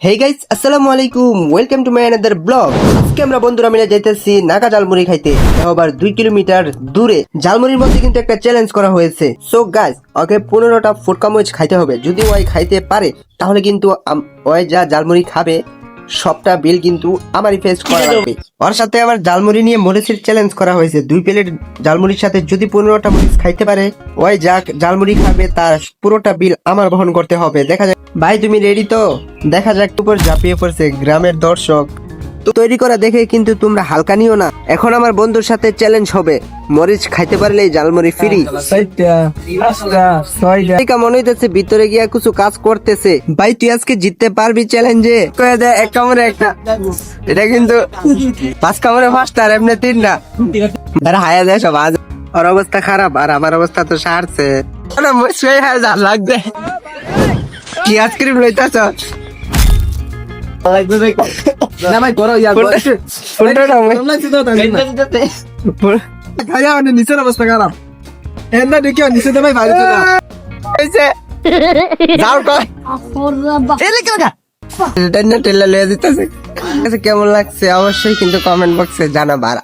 Hey guys, আসসালামু আলাইকুম, welcome to my another blog. আজকে আমরা বন্ধুরা মিলে যাইতেছি নাগা ঝালমুড়ি খাইতে, তাও আবার 2 কিলোমিটার দূরে। ঝালমুড়ির মধ্যে কিন্তু একটা চ্যালেঞ্জ করা হয়েছে। সো গাইস, ওকে 15টা ফুটকা মরিচ খাইতে হবে। যদি ওই খাইতে পারে তাহলে কিন্তু ওই যা ঝালমুড়ি খাবে সবটা বিল কিন্তু আমারই ফেস করা লাগবে। ওর সাথে আমার ঝালমুড়ি নিয়ে মরিচের চ্যালেঞ্জ করা হয়েছে। 2 প্লেট ঝালমুড়ির সাথে যদি 15টা মরিচ খাইতে পারে, ওই যা ঝালমুড়ি খাবে তার পুরোটা বিল আমার বহন করতে হবে। দেখা যাক ভাই, তুমি রেডি তো? দেখা যাক। উপর ঝাঁপিয়ে পড়ছে গ্রামের দর্শক। তো তৈরি করা দেখে কিন্তু তোমরা হালকা নিও না। এখন আমার বন্ধুর সাথে চ্যালেঞ্জ হবে, মরিচ খাইতে পারলেই ঝালমুড়ি ফ্রি। মনে হইতেছে ভিতরে গিয়া কিছু কাজ করতেছে। ভাই তুই আজকে জিততে পারবি চ্যালেঞ্জে? এক কামড়ে একটা, এটা কিন্তু 5 কামড়ে 5টা আর এমনি 3টা। আরে হায়া দেয় সব। আজ ওর অবস্থা খারাপ আর আমার অবস্থা তো সারছে। লাগবে কি আইসক্রিম লইতাছ? নিচের অবস্থা খারাপ। নিচে দেবে কেমন লাগছে অবশ্যই কিন্তু কমেন্ট বক্সে জানাবার।